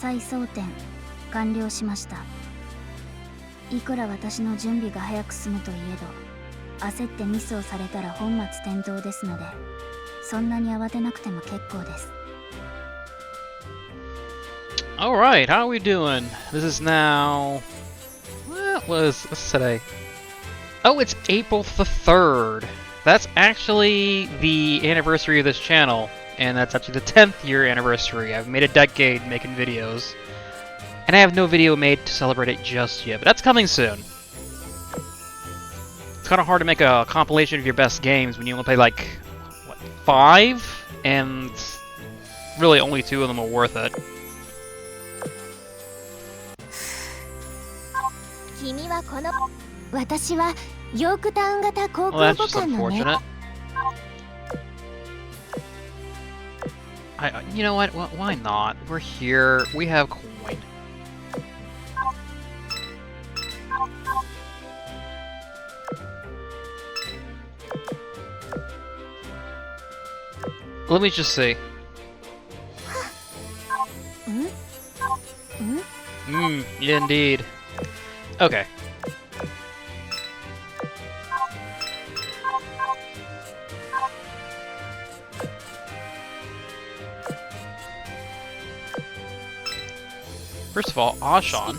再装填完了しました。いくら私の準備が早く済むといえど、焦ってミスをされたら本末転倒ですので、そんなに慌てなくても結構です。Alright, how are we doing? This is now... what's today? Oh, it's April the 3rd. That's actually the anniversary of this channel, and that's actually the 10th year anniversary. I've made a decade making videos, and I have no video made to celebrate it just yet, but that's coming soon. It's kind of hard to make a compilation of your best games when you only play like, what, 5? And really only 2 of them are worth it. 君はこの私はヨークタウン型航空母艦のね。 You know what? Why not? We're here. We have coin. Let me just see. Yeah, indeed. Okay. First of all, Ashan,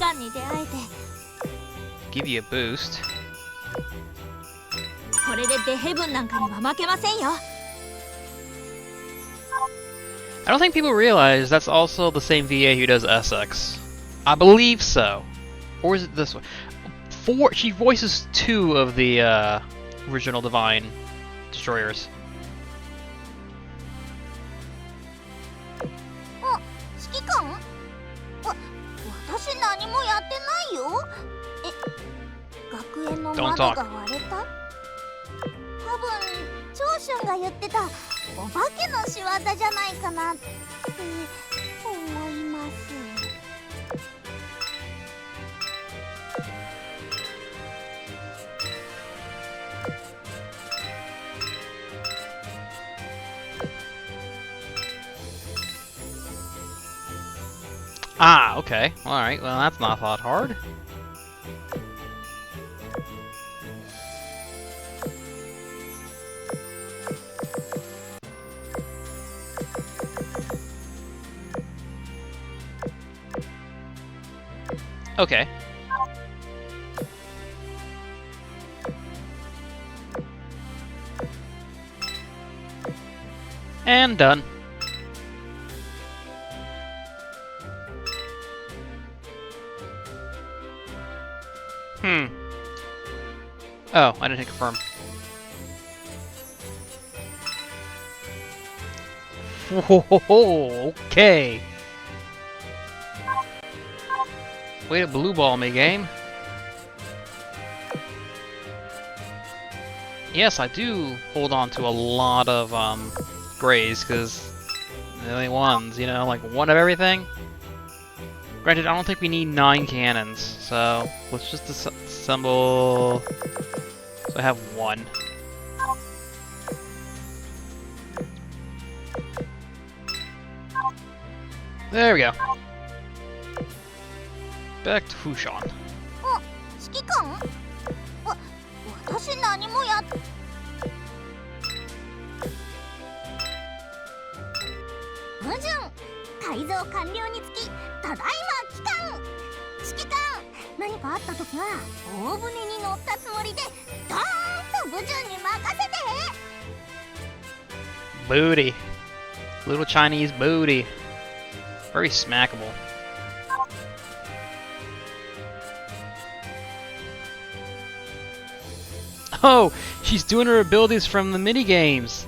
give you a boost. I don't think people realize that's also the same VA who does SX. I believe so. Or is it this one? She voices 2 of the original Divine Destroyers. Don't talk. Ah, okay. Alright, well that's not that hard. Okay. And done. Oh, I didn't confirm. Whoa, okay. Way to blue ball me, game. Yes, I do hold on to a lot of grays, because they're the only ones, you know, like 1 of everything. Granted, I don't think we need 9 cannons, so let's just assemble. So I have 1. There we go. Back to Fushan. Booty. Little Chinese booty. Very smackable. Oh, she's doing her abilities from the minigames.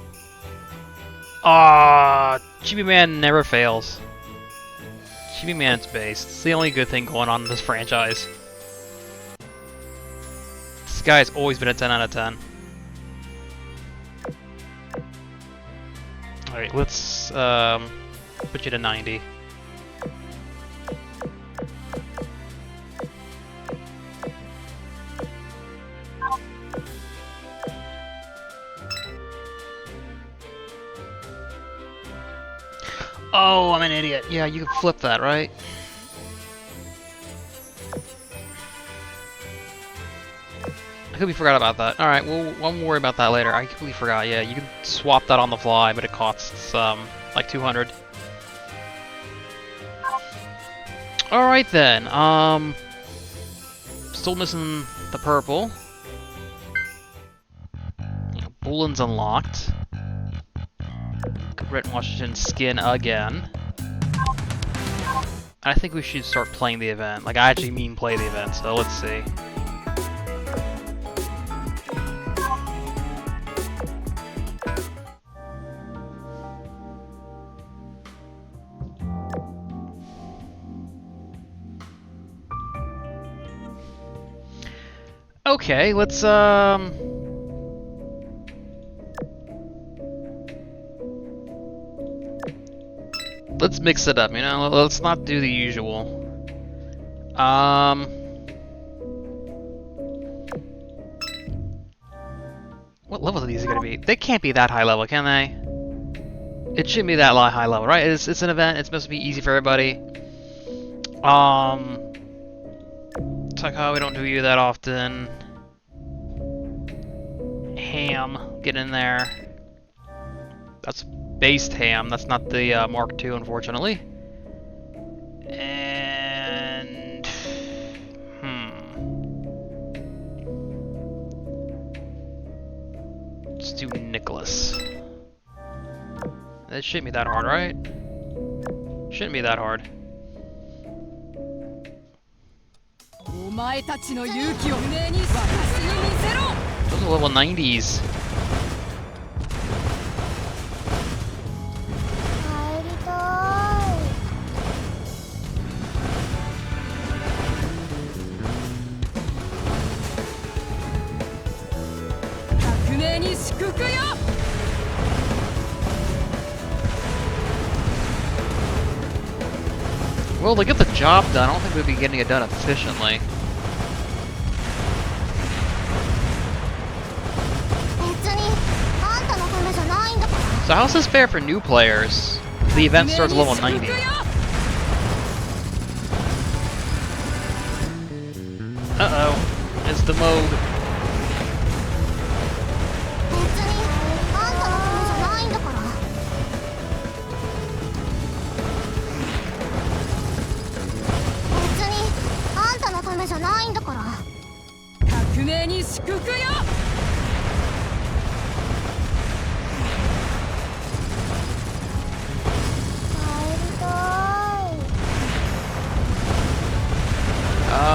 Ah, Chibi Man never fails. Chibi Man's based. It's the only good thing going on in this franchise. This guy's always been a 10 out of 10. Alright, let's put you to 90. Oh, I'm an idiot. Yeah, you can flip that, right? I completely forgot about that. Alright, well, I won't worry about that later. I completely forgot. Yeah, you can swap that on the fly, but it costs, like 200. Alright then, still missing the purple. Bullen's unlocked. Red Washington skin again. I think we should start playing the event. Like, I actually mean play the event, so let's see. Okay, let's mix it up, you know? Let's not do the usual. What level are these gonna be? They can't be that high level, can they? It shouldn't be that high level, right? It's an event, it's supposed to be easy for everybody. It's like how we don't do you that often. Ham, get in there. That's based ham, that's not the Mark II, unfortunately. And... Let's do Nicholas. That shouldn't be that hard, right? Shouldn't be that hard. Those are level 90s. Well, to get the job done, I don't think we'd be getting it done efficiently. So how's this fair for new players? The event starts at level 90. Uh-oh. It's the mode.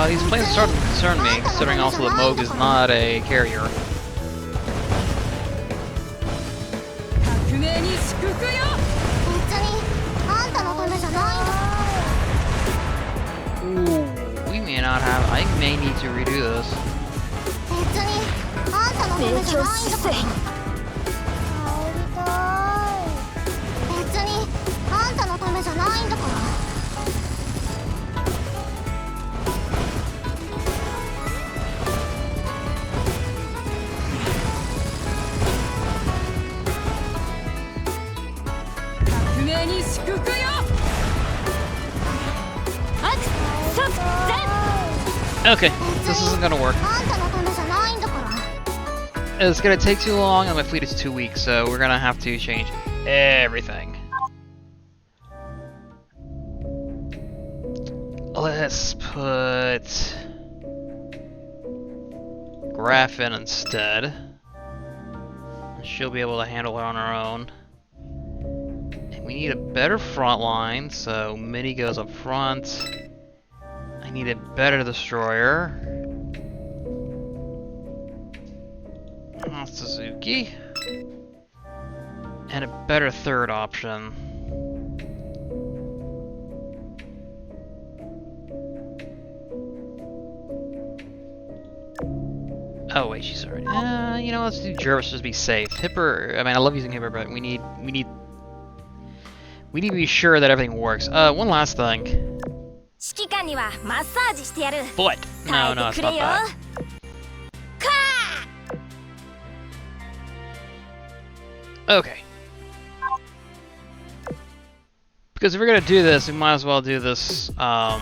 These planes are starting to concern me, considering also that Moog is not a carrier. Ooh, we may not have... I may need to redo this. Okay, this isn't gonna work. It's gonna take too long, and my fleet is too weak, so we're gonna have to change everything. Let's put Graph in instead. She'll be able to handle it on her own. And we need a better front line, so Mini goes up front. I need a better destroyer. Suzuki. And a better third option. Oh wait, she's already. You know, let's do Jervis just be safe. Hipper. I mean, I love using Hipper, but we need to be sure that everything works. One last thing. Foot. No, it's not that. Okay. Because if we're gonna do this, we might as well do this, a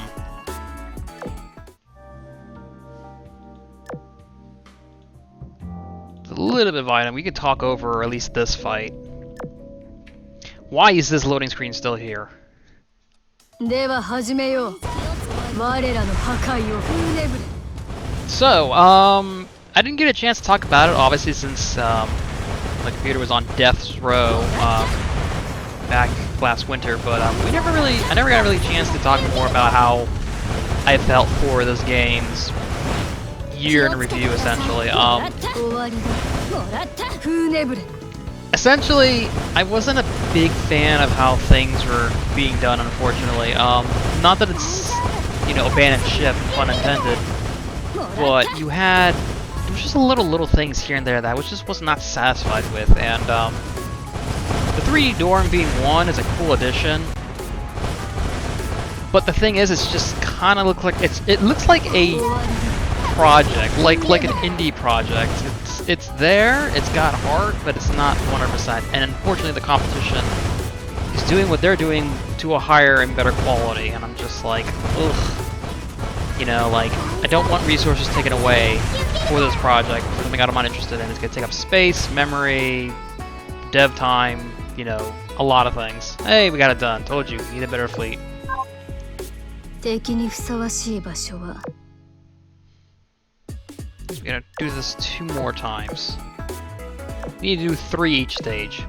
little bit violent. We could talk over at least this fight. Why is this loading screen still here? So, I didn't get a chance to talk about it, obviously, since the computer was on death's row back last winter. But I never got really a chance to talk more about how I felt for those games. Year in review, essentially. Essentially, I wasn't a big fan of how things were being done, unfortunately. Not that it's, you know, abandoned ship, pun intended, but you had, there was just little things here and there that I was not satisfied with, and the 3D dorm being one is a cool addition. But the thing is, it's just kind of it looks like a project, like an indie project. It's there, it's got heart, but it's not 100%. And unfortunately, the competition is doing what they're doing to a higher and better quality. And I'm just like, ugh. You know, like, I don't want resources taken away for this project for something I'm not interested in. It's gonna take up space, memory, dev time, you know, a lot of things. Hey, we got it done. Told you, need a better fleet. We're gonna do this 2 more times. We need to do 3 each stage.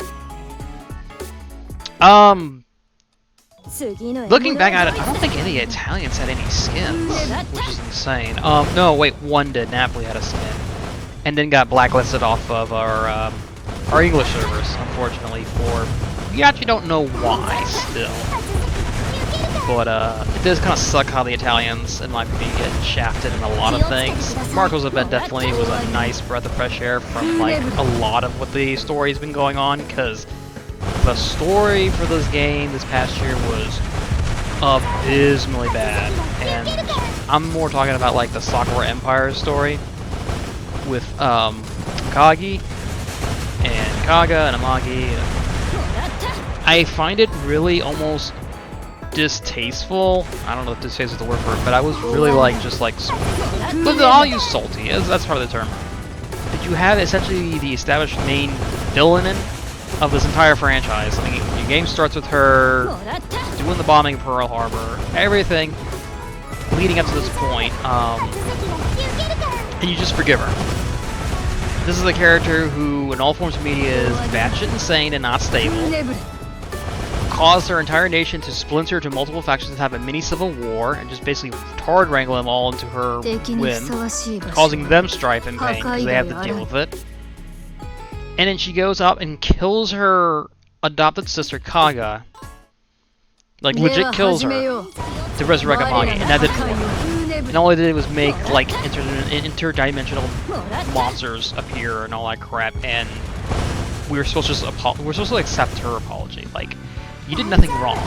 Looking back at it, I don't think any Italians had any skins, which is insane. No, wait, one did. Napoli had a skin, and then got blacklisted off of our English servers, unfortunately. We actually don't know why still. But it does kind of suck how the Italians, in my opinion, get shafted in a lot of things. Marco's event definitely was a nice breath of fresh air from like a lot of what the story's been going on, because the story for this game this past year was abysmally bad. And I'm more talking about like the Sakura Empire story with Kagi and Kaga and Amagi. I find it really almost distasteful. I don't know if distasteful is the word for it, but I was really like, just like, but I'll use salty. That's part of the term. That you have essentially the established main villain of this entire franchise. I mean, your game starts with her doing the bombing of Pearl Harbor, everything leading up to this point, and you just forgive her. This is a character who, in all forms of media, is batshit insane and not stable. Caused their entire nation to splinter into multiple factions and have a mini civil war, and just basically tard wrangle them all into her whim, causing them strife and pain because they have to deal with it. And then she goes up and kills her adopted sister Kaga, like legit kills her to resurrect Amagi, and that didn't work. And all they did was make like interdimensional monsters appear and all that crap, and we were supposed to accept her apology. Like, you did nothing wrong.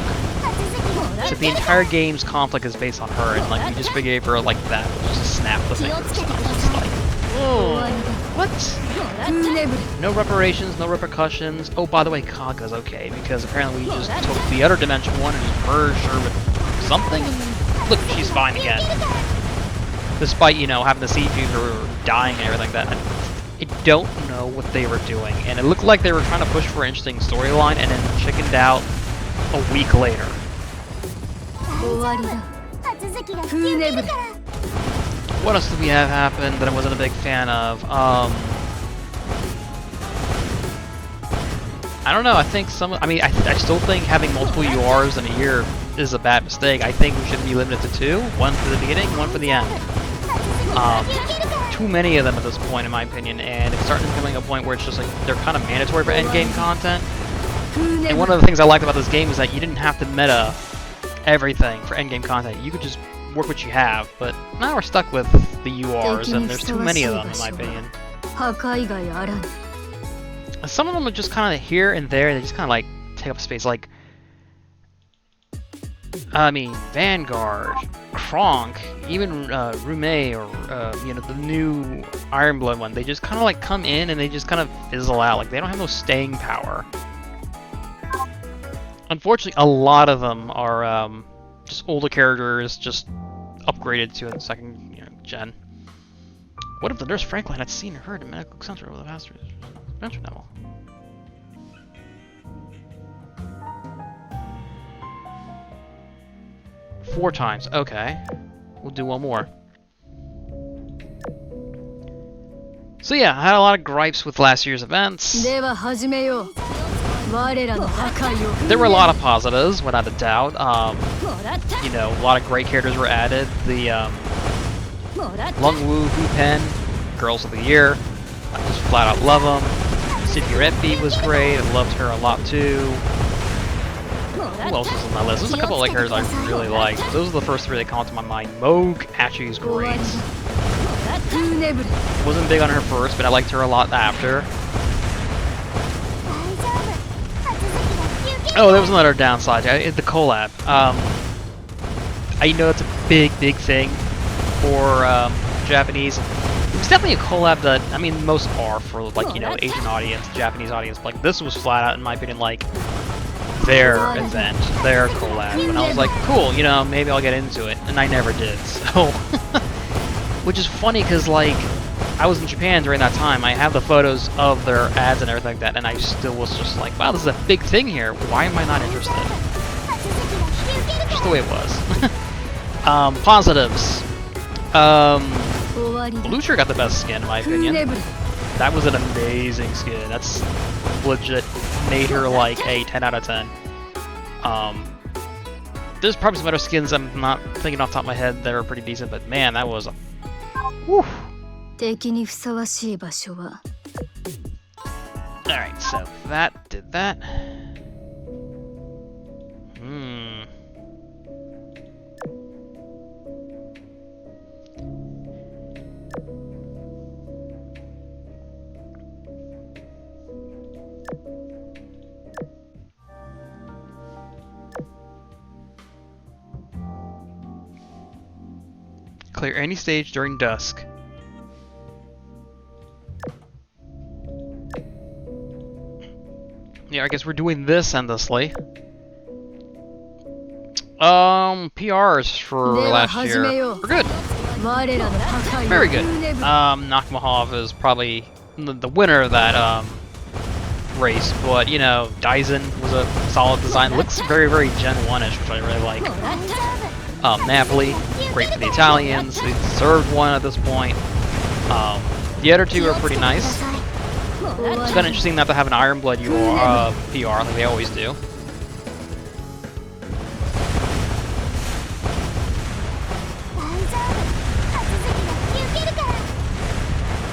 So the entire game's conflict is based on her, and like, you just forgave her like that, just to snap the fingers. And I was just like, oh, what? No reparations, no repercussions. Oh, by the way, Kaga's okay, because apparently we just took the other dimension one and just merged her with something, and look, she's fine again. Despite, you know, having the siege or dying and everything like that. I don't know what they were doing, and it looked like they were trying to push for an interesting storyline and then chickened out a week later. What else did we have happen that I wasn't a big fan of? I don't know, I think I still think having multiple URs in a year is a bad mistake. I think we should be limited to 2, one for the beginning, one for the end. Too many of them at this point, in my opinion, and it's starting to becoming a point where it's just like they're kind of mandatory for endgame content. And one of the things I liked about this game is that you didn't have to meta everything for endgame content. You could just work what you have, but now we're stuck with the URs, and there's too many of them, in my opinion. Some of them are just kind of here and there. They just kind of like take up space, like, I mean, Vanguard, Kronk, even Rume, or you know, the new Ironblood one. They just kind of like come in and they just kind of fizzle out. Like, they don't have no staying power. Unfortunately, a lot of them are just older characters, just upgraded to a second gen. What if the Nurse Franklin had seen or heard a medical center over the past adventure novel? Four times. Okay. We'll do one more. So yeah, I had a lot of gripes with last year's events. There were a lot of positives, without a doubt. You know, a lot of great characters were added. The Lung Wu Hu Pen, Girls of the Year. I just flat out love them. Sifuretbi was great. I loved her a lot too. Who else is on my list? There's a couple of like characters I really liked. Those are the first three that come to my mind. Moog actually is great. Wasn't big on her first, but I liked her a lot after. Oh, there was another downside. The collab. I know it's a big thing for Japanese. It's definitely a collab that, I mean, most are for, like, you know, Asian audience, Japanese audience. Like, this was flat out, in my opinion, like, their event, their collab. And I was like, cool, you know, maybe I'll get into it. And I never did, so... Which is funny, because, like, I was in Japan during that time. I have the photos of their ads and everything like that, and I still was just like, wow, this is a big thing here. Why am I not interested? Just the way it was. Positives. Lucher got the best skin, in my opinion. That was an amazing skin. That's legit made her like a 10 out of 10. There's probably some other skins I'm not thinking off the top of my head that are pretty decent, but man, that was a... Whew. Alright, so that did that. Clear any stage during dusk. Yeah, I guess we're doing this endlessly. PRs for last year were good. Very good. Nakamahov is probably the winner of that race, but you know, Daisen was a solid design. Looks very Gen 1-ish, which I really like. Napoli, great for the Italians. They deserved one at this point. The other two are pretty nice. It's kind of interesting not to have an Iron Blood PR like they always do.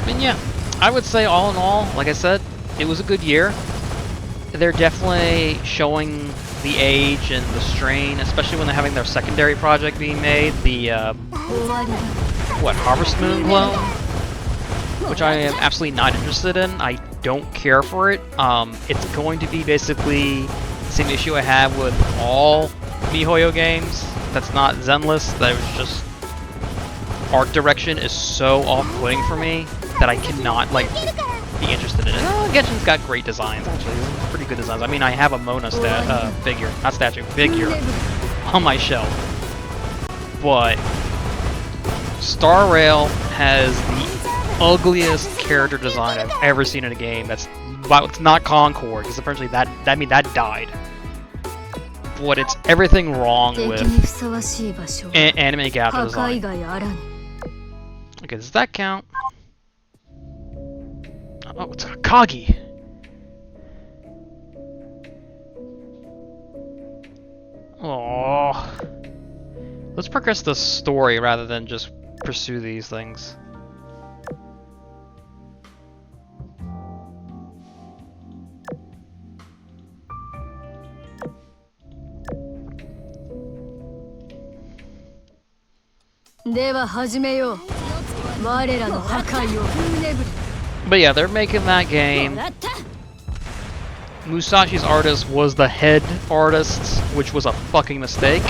And yeah, I would say all in all, like I said, it was a good year. They're definitely showing the age and the strain, especially when they're having their secondary project being made, the, Harvest Moon clone? Which I am absolutely not interested in. I don't care for it. It's going to be basically the same issue I have with all MiHoYo games. That's not Zenless, that was just... Art direction is so off-putting for me that I cannot, like, be interested in it. Genshin's got great designs, actually. Pretty good designs. I mean, I have a Mona figure, not statue, figure, on my shelf. But Star Rail has the ugliest character design I've ever seen in a game. That's it's not Concord, because apparently that died. But it's everything wrong with anime Gappa design. Okay, does that count? Oh, it's Kagi. Oh, let's progress the story rather than just pursue these things. But yeah, they're making that game. Musashi's artist was the head artist, which was a fucking mistake.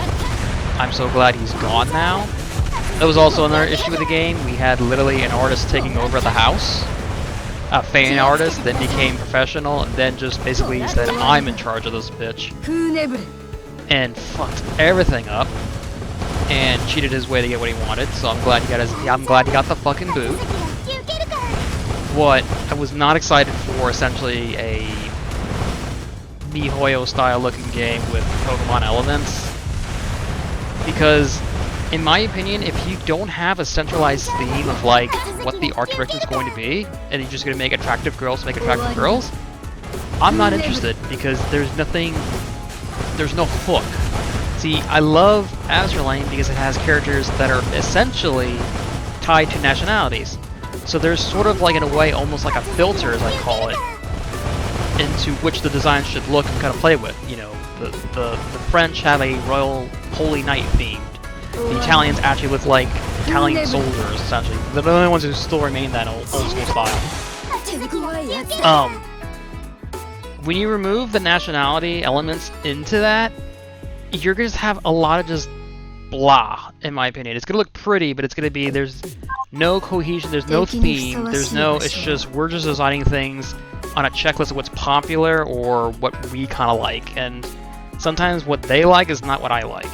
I'm so glad he's gone now. That was also another issue with the game. We had literally an artist taking over the house. a fan artist, then became professional, and then just basically said, I'm in charge of this bitch. And fucked everything up. And cheated his way to get what he wanted, so I'm glad he got the fucking boot. What I was not excited for, essentially a MiHoYo style looking game with Pokemon elements. Because, in my opinion, if you don't have a centralized theme of like what the art direction is going to be, and you're just going to make attractive girls make attractive girls, I'm not interested because there's no hook. See, I love Azur Lane because it has characters that are essentially tied to nationalities. So there's sort of like, in a way, almost like a filter, as I call it, into which the design should look and kind of play with. You know, the French have a royal holy knight themed. The Italians actually look like Italian soldiers, essentially. They're the only ones who still remain that old school style. When you remove the nationality elements into that, you're gonna just have a lot of just blah, in my opinion. It's gonna look pretty, but it's gonna be, there's no cohesion, there's no theme, it's just, we're just designing things on a checklist of what's popular or what we kind of like, and sometimes what they like is not what I like.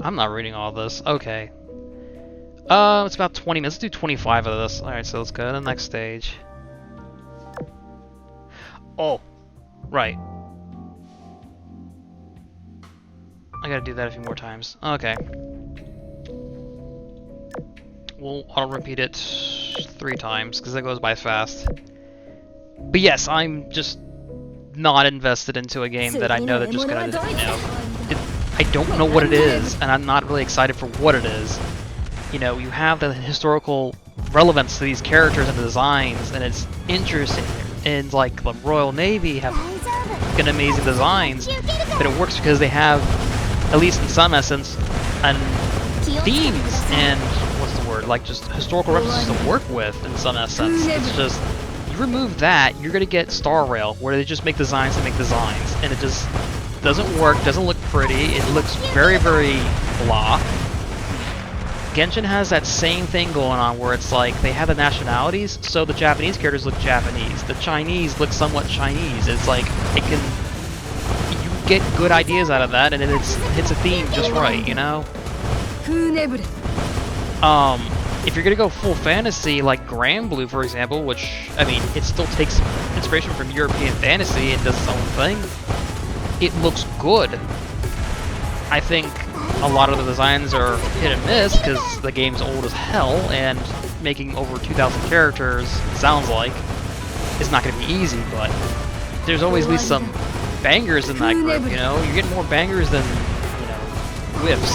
I'm not reading all this. Okay. It's about 20 minutes. Let's do 25 of this. Alright, so let's go to the next stage. Oh, right. I gotta do that a few more times. Okay. We'll auto-repeat it 3 times, because it goes by fast. But yes, I'm just not invested into a game that I know that just gonna, you know... I don't know what it is, and I'm not really excited for what it is. You know, you have the historical relevance to these characters and the designs, and it's interesting. And like the Royal Navy have fucking amazing designs, but it works because they have, at least in some essence, and themes and what's the word? Like just historical references to work with in some essence. It's just, you remove that, you're gonna get Star Rail, where they just make designs to make designs, and it just doesn't work, doesn't look pretty, it looks very, very blah. Genshin has that same thing going on where it's like they have the nationalities, so the Japanese characters look Japanese, the Chinese look somewhat Chinese. It's like, it can, you get good ideas out of that, and it hits a theme just right, you know? If you're gonna go full fantasy, like Granblue, for example, which, I mean, it still takes inspiration from European fantasy and does its own thing, it looks good. I think a lot of the designs are hit and miss because the game's old as hell, and making over 2,000 characters, sounds like, is not going to be easy, but there's always at least some bangers in that group, you know? You're getting more bangers than, you know, whiffs.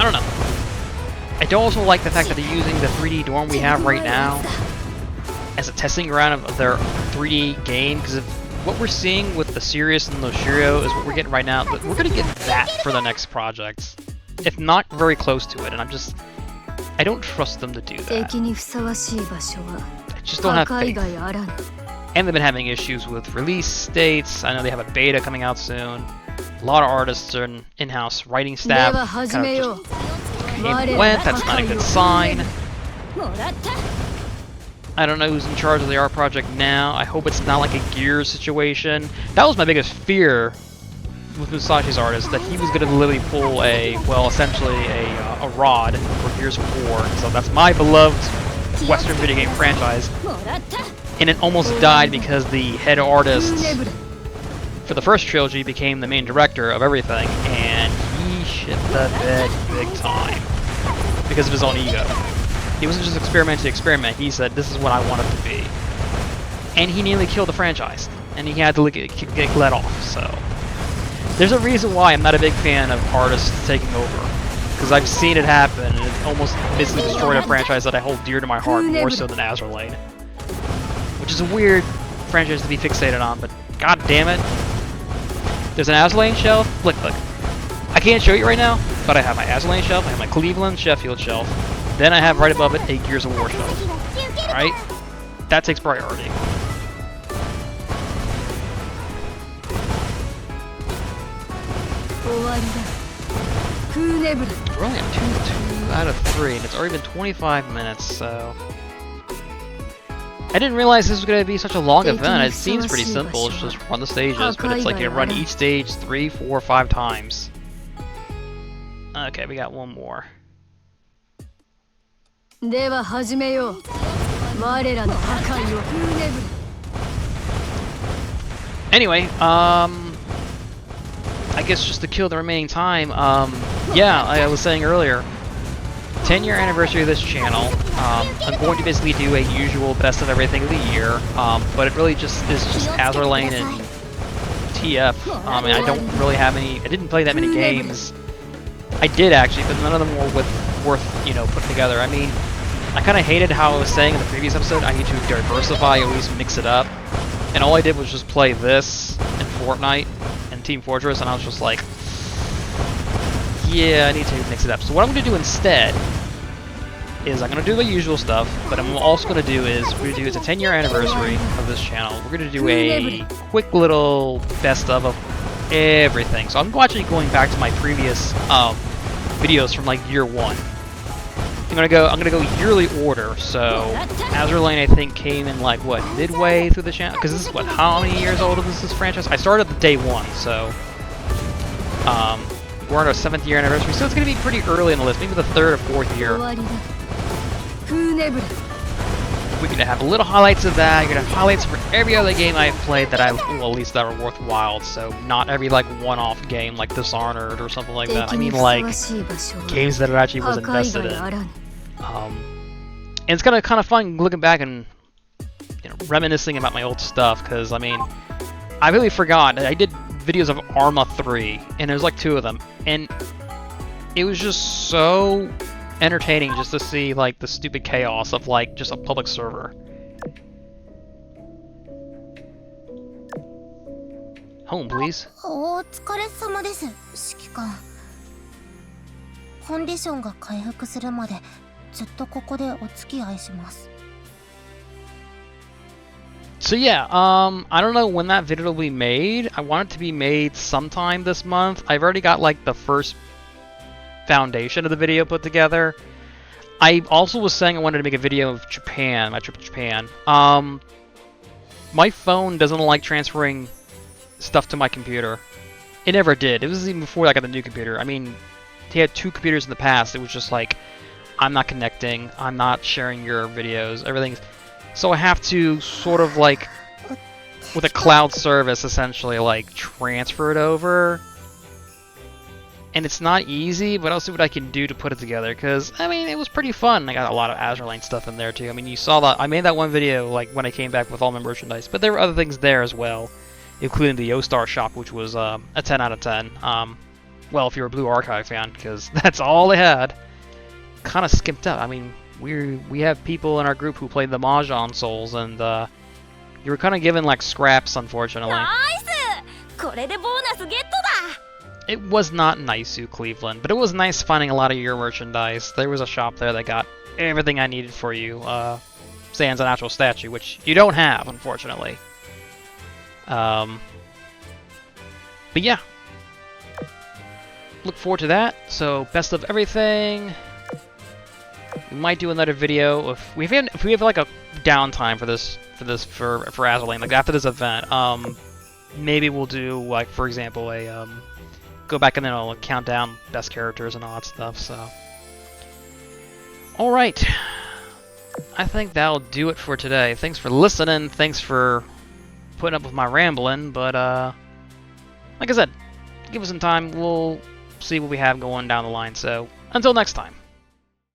I don't know. I don't also like the fact that they're using the 3D dorm we have right now as a testing ground of their 3D game, because if what we're seeing with the Sirius and the Shirio is what we're getting right now, but we're gonna get that for the next projects, if not very close to it, and I don't trust them to do that. I just don't have faith. And they've been having issues with release dates. I know they have a beta coming out soon. A lot of artists are in-house writing staff kind of just came and went. That's not a good sign. I don't know who's in charge of the art project now. I hope it's not like a Gears situation. That was my biggest fear with Musashi's artist, that he was going to literally pull essentially a rod for Gears of War. So that's my beloved Western video game franchise. And it almost died because the head artist for the first trilogy became the main director of everything, and he shit the bed big time because of his own ego. He wasn't just experimenting to experiment, he said, this is what I want it to be. And he nearly killed the franchise, and he had to get let off, so... There's a reason why I'm not a big fan of artists taking over, because I've seen it happen, and it almost basically destroyed a franchise that I hold dear to my heart, more so than Azur Lane. Which is a weird franchise to be fixated on, but god damn it. There's an Azur Lane shelf, look. I can't show you right now, but I have my Azur Lane shelf, I have my Cleveland Sheffield shelf. Then I have right above it a Gears of War show. Right? That takes priority. We're only at 2 out of 3, and it's already been 25 minutes, so... I didn't realize this was going to be such a long event. It seems pretty simple, it's just run the stages, but it's like you run each stage 3, 4, 5 times. Okay, we got one more. Anyway, I guess just to kill the remaining time, yeah, I was saying earlier, 10-year anniversary of this channel. I'm going to basically do a usual best of everything of the year, but it really just is just Azur Lane and TF. And I don't really have any. I didn't play that many games. I did actually, but none of them were worth putting together. I mean, I kind of hated how I was saying in the previous episode. I need to diversify, at least mix it up, and all I did was just play this and Fortnite and Team Fortress, and I was just like, yeah, I need to mix it up. So what I'm going to do instead is I'm going to do the usual stuff, but I'm also going to do is it's a 10-year anniversary of this channel. We're going to do a quick little best of everything. So I'm actually going back to my previous videos from like year 1. I'm gonna go yearly order. So Azur Lane I think came in like what, midway through the channel, because this is what, how many years old is this franchise? I started the day 1, so we're on our 7th year anniversary, so it's going to be pretty early in the list, maybe the 3rd or 4th year. We're going to have little highlights of that. You're going to have highlights for every other game I've played that well, at least that are worthwhile, so not every like one-off game like Dishonored or something like that. I mean like games that I actually was invested in. And it's kind of fun looking back and reminiscing about my old stuff, because I mean, I really forgot. I did videos of Arma 3, and there's like 2 of them, and it was just so entertaining just to see like the stupid chaos of like just a public server. Home, please. お疲れ様です、指揮官。コンディションが回復するまでずっとここでお付き合いします。 So yeah, I don't know when that video will be made. I want it to be made sometime this month. I've already got like the first foundation of the video put together. I also was saying I wanted to make a video of Japan, my trip to Japan. My phone doesn't like transferring stuff to my computer. It never did. It was even before I got the new computer. I mean, he had 2 computers in the past. It was just like, I'm not connecting, I'm not sharing your videos, everything's... So I have to sort of like, with a cloud service, essentially like transfer it over. And it's not easy, but I'll see what I can do to put it together, because I mean, it was pretty fun. I got a lot of Azur Lane stuff in there too. I mean, you saw that I made that one video like when I came back with all my merchandise, but there were other things there as well, including the O-Star shop, which was a 10 out of 10. Well, if you're a Blue Archive fan, because that's all they had. Kind of skipped out. I mean, we have people in our group who played the Mahjong Souls, and you were kind of given like scraps, unfortunately. It was not Naisu, Cleveland, but it was nice finding a lot of your merchandise. There was a shop there that got everything I needed for you, sans an actual statue, which you don't have, unfortunately. But yeah, look forward to that. So best of everything. We might do another video if we have like a downtime for Azur Lane, like after this event. Maybe we'll do like, for example, a go back and then I'll count down best characters and all that stuff. So, all right, I think that'll do it for today. Thanks for listening. Thanks for putting up with my rambling. But like I said, give us some time. We'll see what we have going down the line. So until next time.